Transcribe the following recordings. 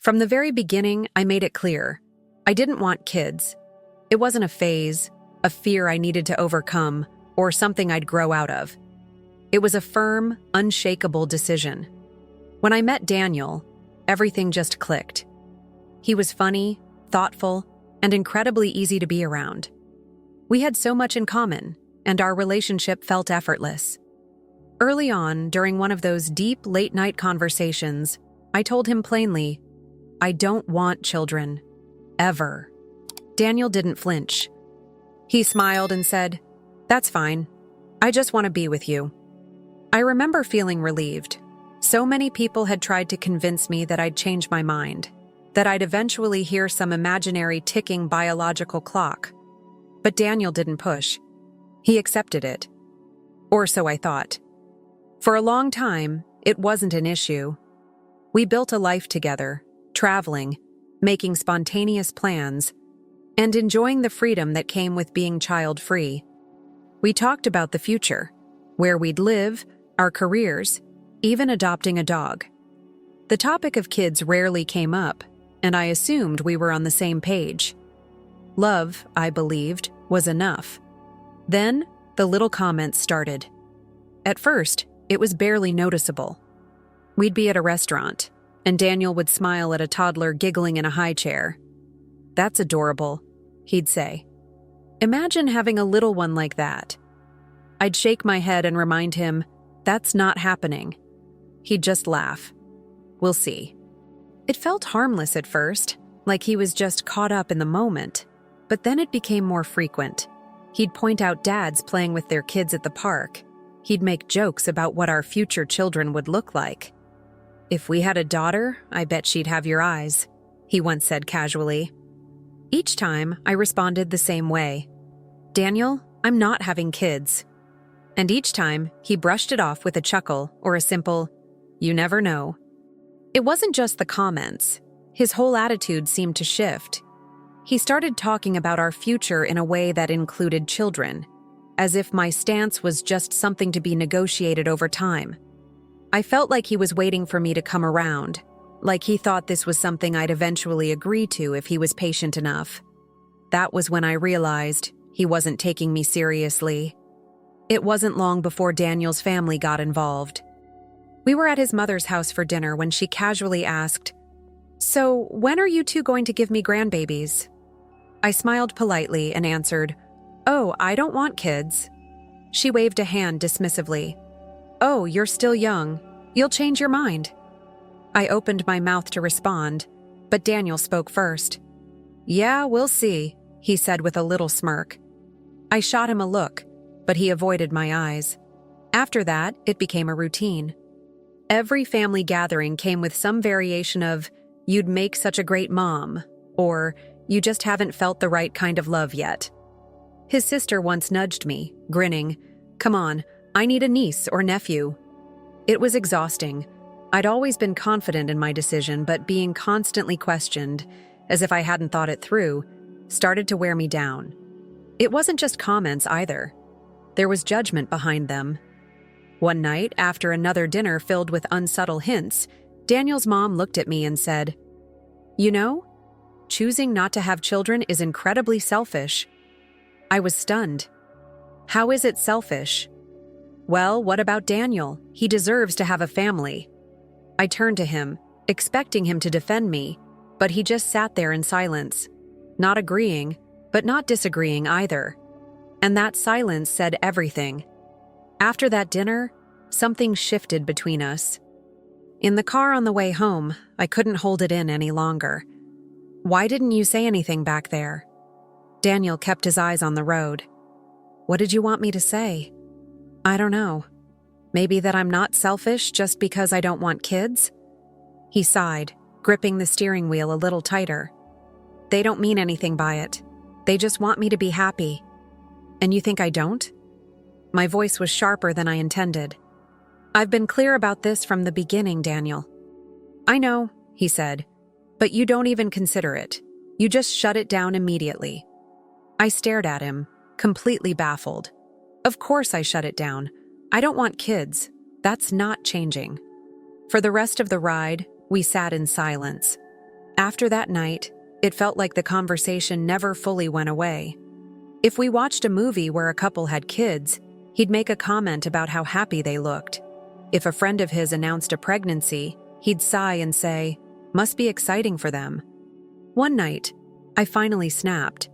From the very beginning, I made it clear. I didn't want kids. It wasn't a phase, a fear I needed to overcome, or something I'd grow out of. It was a firm, unshakable decision. When I met Daniel, everything just clicked. He was funny, thoughtful, and incredibly easy to be around. We had so much in common, and our relationship felt effortless. Early on, during one of those deep, late-night conversations, I told him plainly, I don't want children. Ever. Daniel didn't flinch. He smiled and said, That's fine. I just want to be with you. I remember feeling relieved. So many people had tried to convince me that I'd change my mind, that I'd eventually hear some imaginary ticking biological clock. But Daniel didn't push. He accepted it. Or so I thought. For a long time, it wasn't an issue. We built a life together, traveling, making spontaneous plans, and enjoying the freedom that came with being child-free. We talked about the future, where we'd live, our careers, even adopting a dog. The topic of kids rarely came up, and I assumed we were on the same page. Love, I believed, was enough. Then, the little comments started. At first, it was barely noticeable. We'd be at a restaurant, and Daniel would smile at a toddler giggling in a high chair. That's adorable, he'd say. Imagine having a little one like that. I'd shake my head and remind him, that's not happening. He'd just laugh. We'll see. It felt harmless at first, like he was just caught up in the moment, but then it became more frequent. He'd point out dads playing with their kids at the park. He'd make jokes about what our future children would look like. If we had a daughter, I bet she'd have your eyes, he once said casually. Each time, I responded the same way. Daniel, I'm not having kids. And each time, he brushed it off with a chuckle or a simple, you never know. It wasn't just the comments. His whole attitude seemed to shift. He started talking about our future in a way that included children, as if my stance was just something to be negotiated over time. I felt like he was waiting for me to come around, like he thought this was something I'd eventually agree to if he was patient enough. That was when I realized he wasn't taking me seriously. It wasn't long before Daniel's family got involved. We were at his mother's house for dinner when she casually asked, So, when are you two going to give me grandbabies? I smiled politely and answered, Oh, I don't want kids. She waved a hand dismissively. Oh, you're still young. You'll change your mind. I opened my mouth to respond, but Daniel spoke first. Yeah, we'll see, he said with a little smirk. I shot him a look, but he avoided my eyes. After that, it became a routine. Every family gathering came with some variation of, you'd make such a great mom, or you just haven't felt the right kind of love yet. His sister once nudged me, grinning, Come on, I need a niece or nephew. It was exhausting. I'd always been confident in my decision, but being constantly questioned, as if I hadn't thought it through, started to wear me down. It wasn't just comments either. There was judgment behind them. One night, after another dinner filled with unsubtle hints, Daniel's mom looked at me and said, You know, choosing not to have children is incredibly selfish. I was stunned. How is it selfish? Well, what about Daniel? He deserves to have a family. I turned to him, expecting him to defend me, but he just sat there in silence, not agreeing, but not disagreeing either. And that silence said everything. After that dinner, something shifted between us. In the car on the way home, I couldn't hold it in any longer. Why didn't you say anything back there? Daniel kept his eyes on the road. What did you want me to say? I don't know. Maybe that I'm not selfish just because I don't want kids? He sighed, gripping the steering wheel a little tighter. They don't mean anything by it. They just want me to be happy. And you think I don't? My voice was sharper than I intended. I've been clear about this from the beginning, Daniel. I know, he said, but you don't even consider it. You just shut it down immediately. I stared at him, completely baffled. Of course I shut it down. I don't want kids. That's not changing. For the rest of the ride, we sat in silence. After that night, it felt like the conversation never fully went away. If we watched a movie where a couple had kids, he'd make a comment about how happy they looked. If a friend of his announced a pregnancy, he'd sigh and say, "Must be exciting for them." One night, I finally snapped.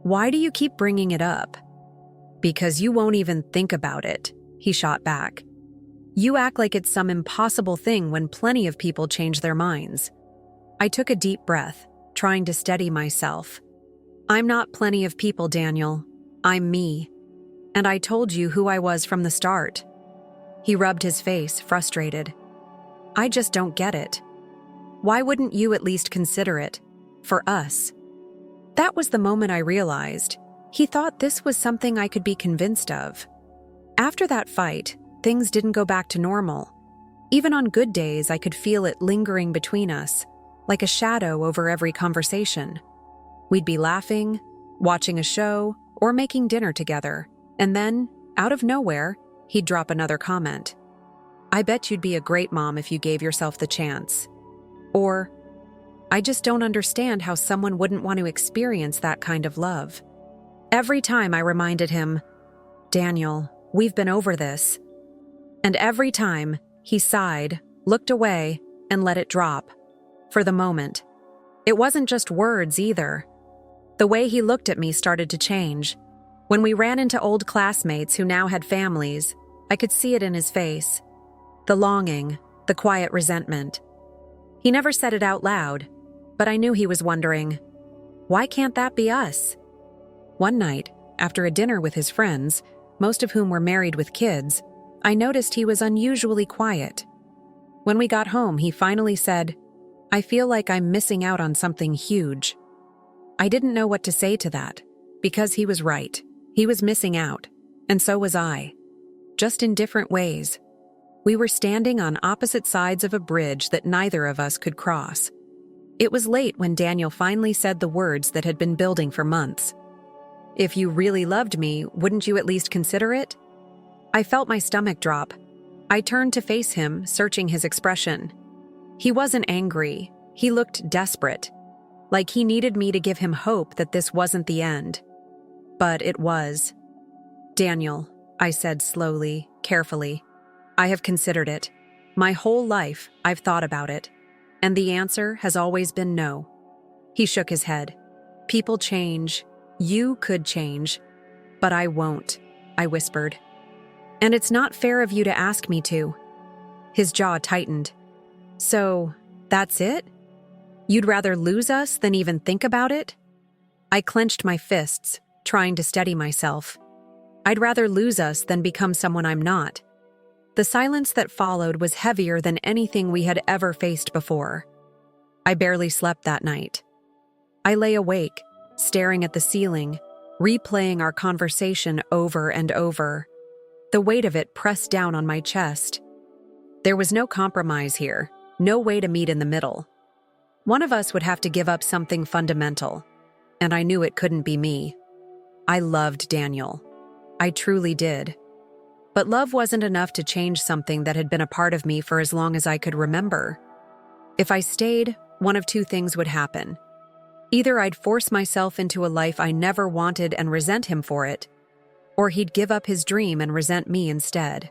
"Why do you keep bringing it up?" "Because you won't even think about it," he shot back. "You act like it's some impossible thing when plenty of people change their minds." I took a deep breath, trying to steady myself. "I'm not plenty of people, Daniel. I'm me. And I told you who I was from the start." He rubbed his face, frustrated. "I just don't get it. Why wouldn't you at least consider it? For us?" That was the moment I realized he thought this was something I could be convinced of. After that fight, things didn't go back to normal. Even on good days, I could feel it lingering between us, like a shadow over every conversation. We'd be laughing, watching a show, or making dinner together, and then, out of nowhere, he'd drop another comment. "I bet you'd be a great mom if you gave yourself the chance." Or, "I just don't understand how someone wouldn't want to experience that kind of love." Every time I reminded him, "Daniel, we've been over this." And every time, he sighed, looked away, and let it drop. For the moment. It wasn't just words either. The way he looked at me started to change. When we ran into old classmates who now had families, I could see it in his face. The longing, the quiet resentment. He never said it out loud, but I knew he was wondering, why can't that be us? One night, after a dinner with his friends, most of whom were married with kids, I noticed he was unusually quiet. When we got home, he finally said, "I feel like I'm missing out on something huge." I didn't know what to say to that, because he was right. He was missing out, and so was I. Just in different ways. We were standing on opposite sides of a bridge that neither of us could cross. It was late when Daniel finally said the words that had been building for months. "If you really loved me, wouldn't you at least consider it?" I felt my stomach drop. I turned to face him, searching his expression. He wasn't angry. He looked desperate, like he needed me to give him hope that this wasn't the end. But it was. "Daniel," I said slowly, carefully, "I have considered it. My whole life, I've thought about it. And the answer has always been no." He shook his head. "People change. You could change. But I won't," I whispered. "And it's not fair of you to ask me to." His jaw tightened. "So, that's it? You'd rather lose us than even think about it?" I clenched my fists, trying to steady myself. I'd rather lose us than become someone I'm not. The silence that followed was heavier than anything we had ever faced before. I barely slept that night. I lay awake, staring at the ceiling, replaying our conversation over and over. The weight of it pressed down on my chest. There was no compromise here, no way to meet in the middle. One of us would have to give up something fundamental, and I knew it couldn't be me. I loved Daniel. I truly did. But love wasn't enough to change something that had been a part of me for as long as I could remember. If I stayed, one of two things would happen. Either I'd force myself into a life I never wanted and resent him for it, or he'd give up his dream and resent me instead.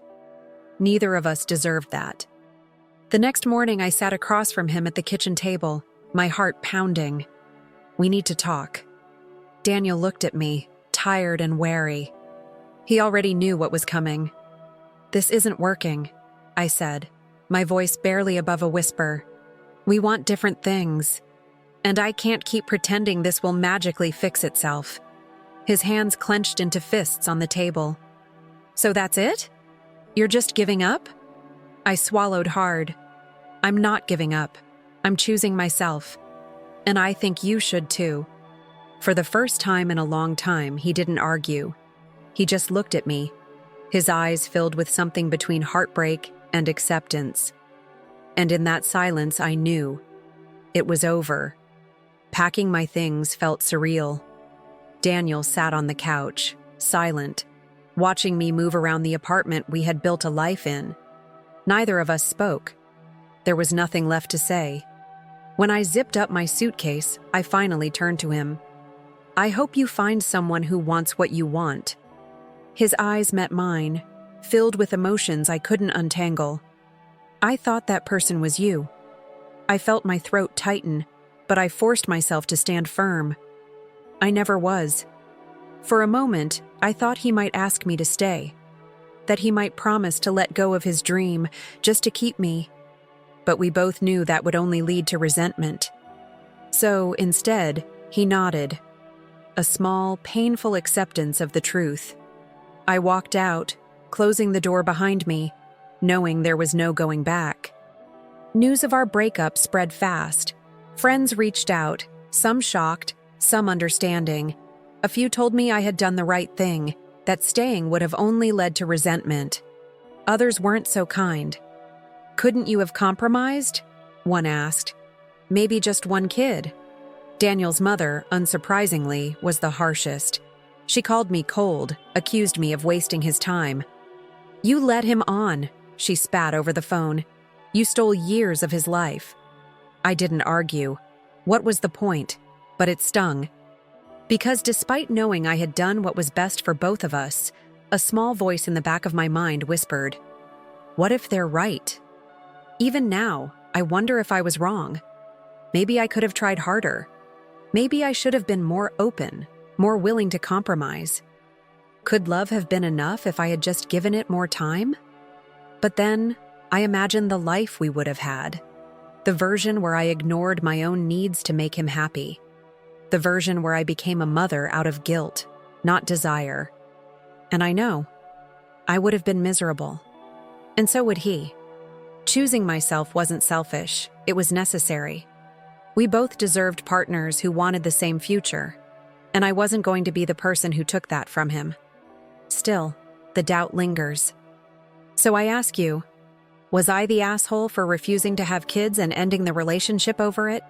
Neither of us deserved that. The next morning, I sat across from him at the kitchen table, my heart pounding. "We need to talk." Daniel looked at me, tired and wary. He already knew what was coming. "This isn't working," I said, my voice barely above a whisper. "We want different things, and I can't keep pretending this will magically fix itself." His hands clenched into fists on the table. "So that's it? You're just giving up?" I swallowed hard. "I'm not giving up. I'm choosing myself. And I think you should too." For the first time in a long time, he didn't argue. He just looked at me, his eyes filled with something between heartbreak and acceptance. And in that silence, I knew it was over. Packing my things felt surreal. Daniel sat on the couch, silent, watching me move around the apartment we had built a life in. Neither of us spoke. There was nothing left to say. When I zipped up my suitcase, I finally turned to him. "I hope you find someone who wants what you want." His eyes met mine, filled with emotions I couldn't untangle. "I thought that person was you." I felt my throat tighten, but I forced myself to stand firm. "I never was." For a moment, I thought he might ask me to stay, that he might promise to let go of his dream just to keep me. But we both knew that would only lead to resentment. So instead, he nodded, a small, painful acceptance of the truth. I walked out, closing the door behind me, knowing there was no going back. News of our breakup spread fast. Friends reached out, some shocked, some understanding. A few told me I had done the right thing, that staying would have only led to resentment. Others weren't so kind. "Couldn't you have compromised?" one asked. "Maybe just one kid." Daniel's mother, unsurprisingly, was the harshest. She called me cold, accused me of wasting his time. "You led him on," she spat over the phone. "You stole years of his life." I didn't argue. What was the point? But it stung. Because despite knowing I had done what was best for both of us, a small voice in the back of my mind whispered, "What if they're right?" Even now, I wonder if I was wrong. Maybe I could have tried harder. Maybe I should have been more open, more willing to compromise. Could love have been enough if I had just given it more time? But then, I imagined the life we would have had. The version where I ignored my own needs to make him happy. The version where I became a mother out of guilt, not desire. And I know, I would have been miserable. And so would he. Choosing myself wasn't selfish, it was necessary. We both deserved partners who wanted the same future, and I wasn't going to be the person who took that from him. Still, the doubt lingers. So I ask you, was I the asshole for refusing to have kids and ending the relationship over it?